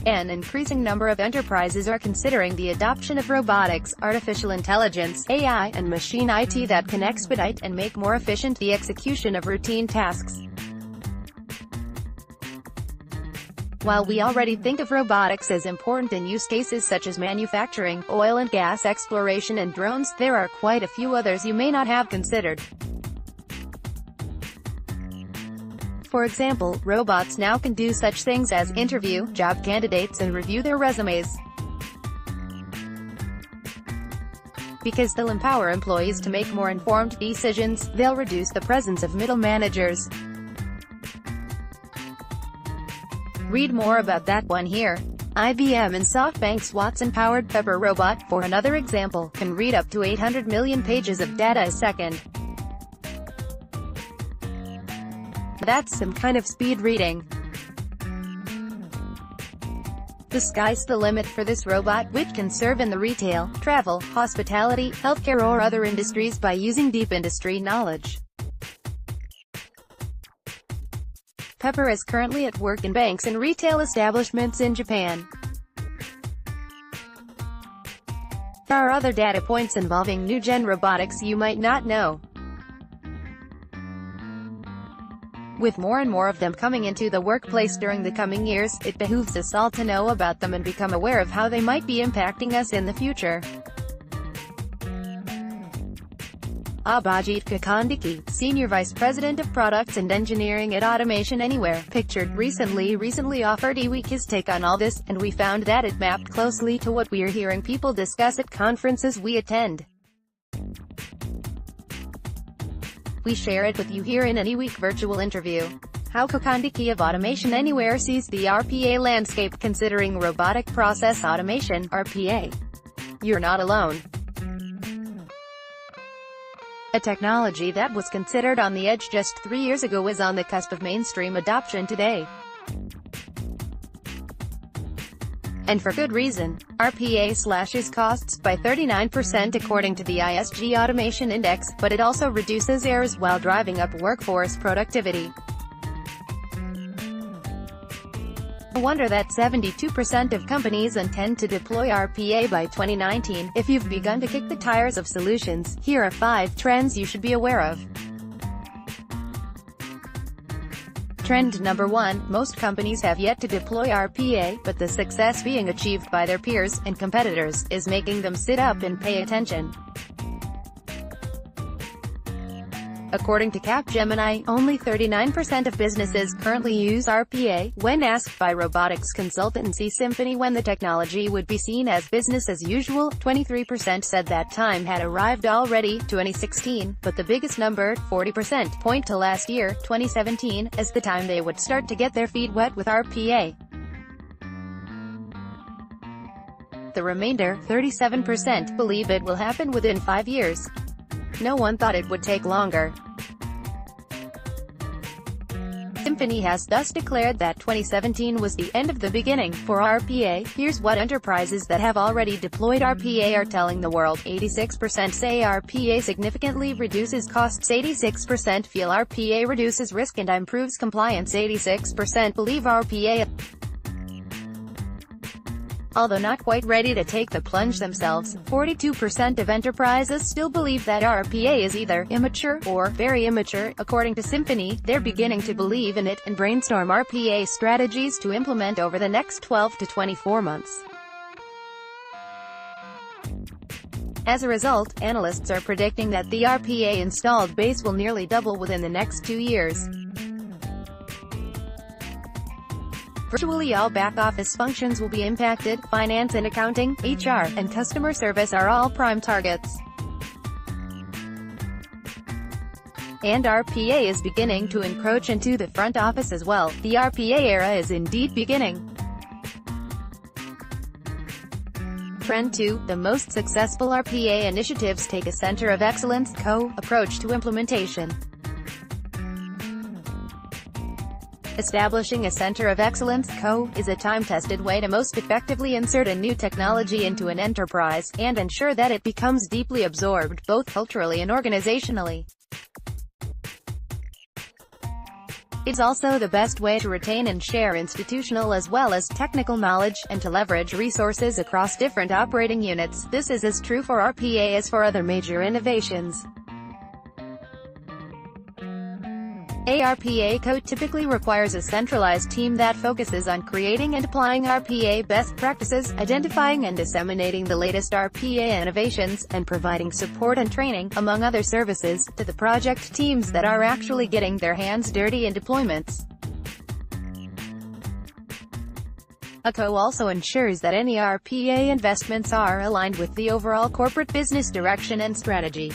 An increasing number of enterprises are considering the adoption of robotics, artificial intelligence, AI, and machine IT that can expedite and make more efficient the execution of routine tasks. While we already think of robotics as important in use cases such as manufacturing, oil and gas exploration and drones, there are quite a few others you may not have considered. For example, robots now can do such things as interview job candidates and review their resumes. Because they'll empower employees to make more informed decisions, they'll reduce the presence of middle managers. Read more about that one here. IBM and SoftBank's Watson-powered Pepper robot, for another example, can read up to 800 million pages of data a second. That's some kind of speed reading. The sky's the limit for this robot, which can serve in the retail, travel, hospitality, healthcare or other industries by using deep industry knowledge. Pepper is currently at work in banks and retail establishments in Japan. There are other data points involving new-gen robotics you might not know. With more and more of them coming into the workplace during the coming years, it behooves us all to know about them and become aware of how they might be impacting us in the future. Abhijit Kakandiki, Senior Vice President of Products and Engineering at Automation Anywhere, Pictured, recently offered eWeek his take on all this, and we found that it mapped closely to what we're hearing people discuss at conferences we attend. We share it with you here in an eWeek virtual interview. How Kakandiki of Automation Anywhere sees the RPA landscape considering robotic process automation, RPA. You're not alone. A technology that was considered on the edge just 3 years ago is on the cusp of mainstream adoption today. And for good reason. RPA slashes costs by 39% according to the ISG Automation Index, but it also reduces errors while driving up workforce productivity. No wonder that 72% of companies intend to deploy RPA by 2019. If you've begun to kick the tires of solutions, here are 5 trends you should be aware of. Trend number 1, most companies have yet to deploy RPA, but the success being achieved by their peers and competitors is making them sit up and pay attention. According to Capgemini, only 39% of businesses currently use RPA. When asked by robotics consultancy Symphony when the technology would be seen as business as usual, 23% said that time had arrived already, 2016, but the biggest number, 40%, point to last year, 2017, as the time they would start to get their feet wet with RPA. The remainder, 37%, believe it will happen within 5 years. No one thought it would take longer. Symphony has thus declared that 2017 was the end of the beginning for RPA. Here's what enterprises that have already deployed RPA are telling the world. 86% say RPA significantly reduces costs. 86% feel RPA reduces risk and improves compliance. 86% believe RPA, although not quite ready to take the plunge themselves. 42% of enterprises still believe that RPA is either immature or very immature. According to Symphony, they're beginning to believe in it and brainstorm RPA strategies to implement over the next 12 to 24 months. As a result, analysts are predicting that the RPA installed base will nearly double within the next 2 years. Virtually all back-office functions will be impacted. Finance and accounting, HR, and customer service are all prime targets. And RPA is beginning to encroach into the front office as well. The RPA era is indeed beginning. Trend 2, the most successful RPA initiatives take a center of excellence (CO) approach to implementation. Establishing a center of excellence (CO) is a time-tested way to most effectively insert a new technology into an enterprise, and ensure that it becomes deeply absorbed, both culturally and organizationally. It's also the best way to retain and share institutional as well as technical knowledge, and to leverage resources across different operating units. This is as true for RPA as for other major innovations. RPA code typically requires a centralized team that focuses on creating and applying RPA best practices, identifying and disseminating the latest RPA innovations, and providing support and training, among other services, to the project teams that are actually getting their hands dirty in deployments. A co also ensures that any RPA investments are aligned with the overall corporate business direction and strategy.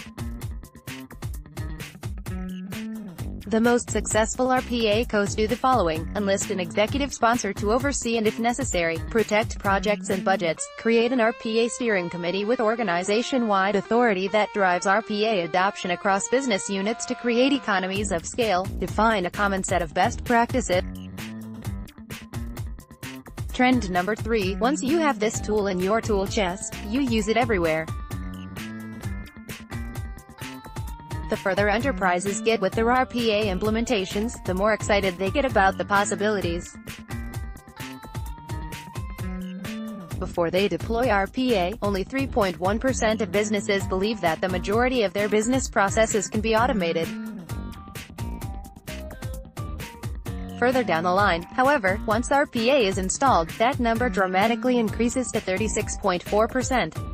The most successful RPA co's do the following: enlist an executive sponsor to oversee and, if necessary, protect projects and budgets, create an RPA steering committee with organization-wide authority that drives RPA adoption across business units to create economies of scale, define a common set of best practices. Trend number 3, once you have this tool in your tool chest, you use it everywhere. The further enterprises get with their RPA implementations, the more excited they get about the possibilities. Before they deploy RPA, only 3.1% of businesses believe that the majority of their business processes can be automated. Further down the line, however, once RPA is installed, that number dramatically increases to 36.4%.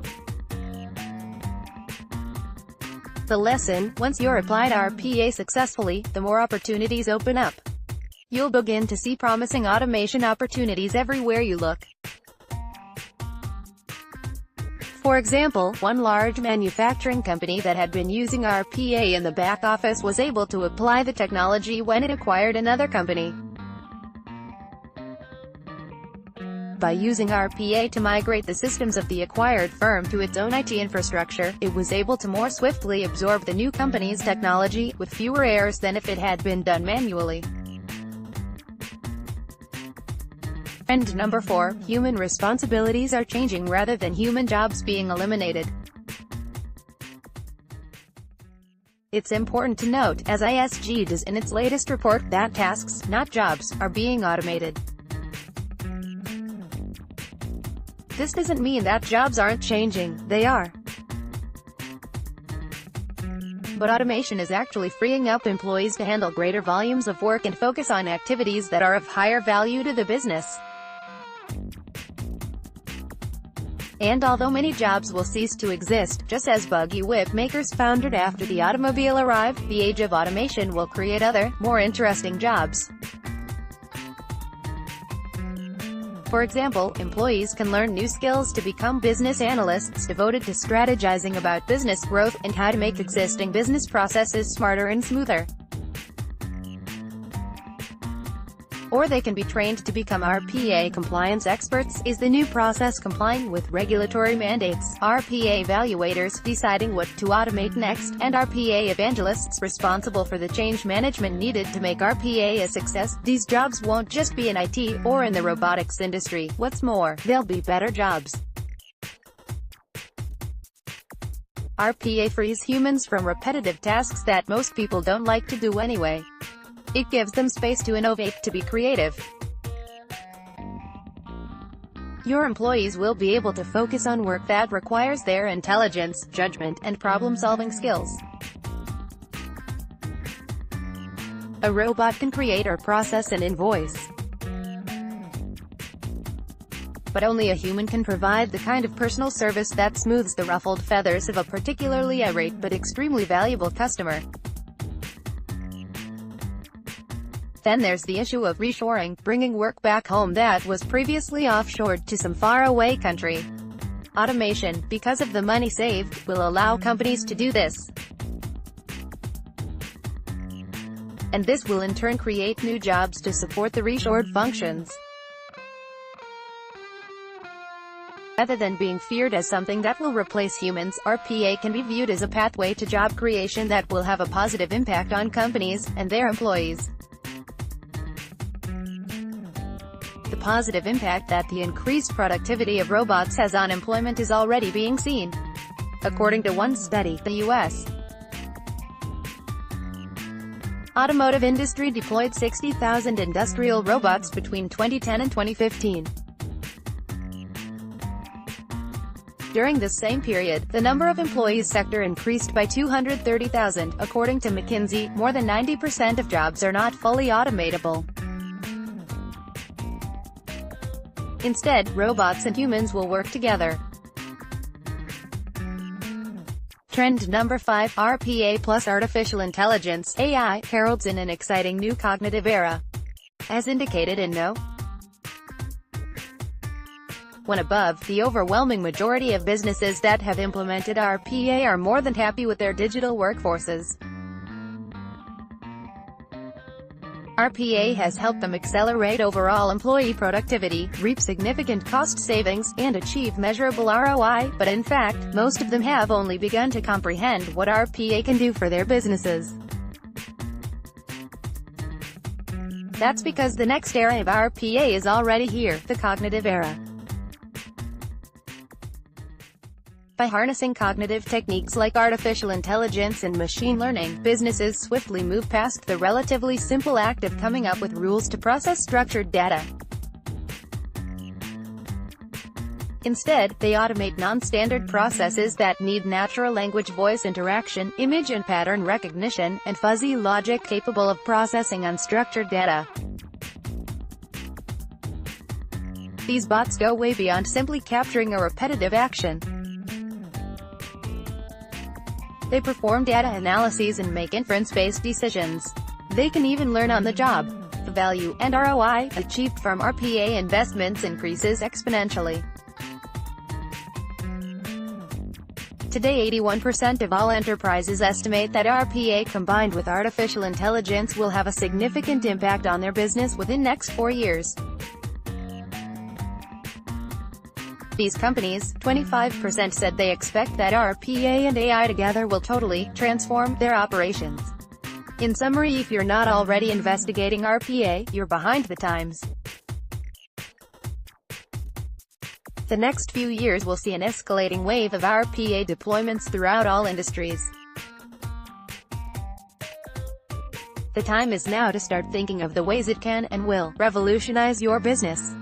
The lesson: once you're applied RPA successfully, the more opportunities open up. You'll begin to see promising automation opportunities everywhere you look. For example, one large manufacturing company that had been using RPA in the back office was able to apply the technology when it acquired another company. By using RPA to migrate the systems of the acquired firm to its own IT infrastructure, it was able to more swiftly absorb the new company's technology, with fewer errors than if it had been done manually. Trend number 4, human responsibilities are changing rather than human jobs being eliminated. It's important to note, as ISG does in its latest report, that tasks, not jobs, are being automated. This doesn't mean that jobs aren't changing, they are. But automation is actually freeing up employees to handle greater volumes of work and focus on activities that are of higher value to the business. And although many jobs will cease to exist, just as buggy whip makers foundered after the automobile arrived, the age of automation will create other, more interesting jobs. For example, employees can learn new skills to become business analysts devoted to strategizing about business growth, and how to make existing business processes smarter and smoother. Or they can be trained to become RPA compliance experts. Is the new process complying with regulatory mandates? RPA evaluators deciding what to automate next, and RPA evangelists responsible for the change management needed to make RPA a success. These jobs won't just be in IT, or in the robotics industry. What's more, they'll be better jobs. RPA frees humans from repetitive tasks that most people don't like to do anyway. It gives them space to innovate, to be creative. Your employees will be able to focus on work that requires their intelligence, judgment, and problem-solving skills. A robot can create or process an invoice, but only a human can provide the kind of personal service that smooths the ruffled feathers of a particularly irate but extremely valuable customer. Then there's the issue of reshoring, bringing work back home that was previously offshored to some faraway country. Automation, because of the money saved, will allow companies to do this. And this will in turn create new jobs to support the reshored functions. Rather than being feared as something that will replace humans, RPA can be viewed as a pathway to job creation that will have a positive impact on companies and their employees. The positive impact that the increased productivity of robots has on employment is already being seen. According to one study, the U.S. Automotive industry deployed 60,000 industrial robots between 2010 and 2015. During this same period, the number of employees sector increased by 230,000. According to McKinsey, more than 90% of jobs are not fully automatable. Instead, robots and humans will work together. Trend number 5, RPA plus artificial intelligence, AI, heralds in an exciting new cognitive era. As indicated in No. 1 above, the overwhelming majority of businesses that have implemented RPA are more than happy with their digital workforces. RPA has helped them accelerate overall employee productivity, reap significant cost savings, and achieve measurable ROI, but in fact, most of them have only begun to comprehend what RPA can do for their businesses. That's because the next era of RPA is already here, the cognitive era. By harnessing cognitive techniques like artificial intelligence and machine learning, businesses swiftly move past the relatively simple act of coming up with rules to process structured data. Instead, they automate non-standard processes that need natural language voice interaction, image and pattern recognition, and fuzzy logic capable of processing unstructured data. These bots go way beyond simply capturing a repetitive action. They perform data analyses and make inference-based decisions. They can even learn on the job. The value and ROI achieved from RPA investments increases exponentially. Today 81% of all enterprises estimate that RPA combined with artificial intelligence will have a significant impact on their business within next 4 years. These companies, 25% said they expect that RPA and AI together will totally transform their operations. In summary, if you're not already investigating RPA, you're behind the times. The next few years will see an escalating wave of RPA deployments throughout all industries. The time is now to start thinking of the ways it can and will revolutionize your business.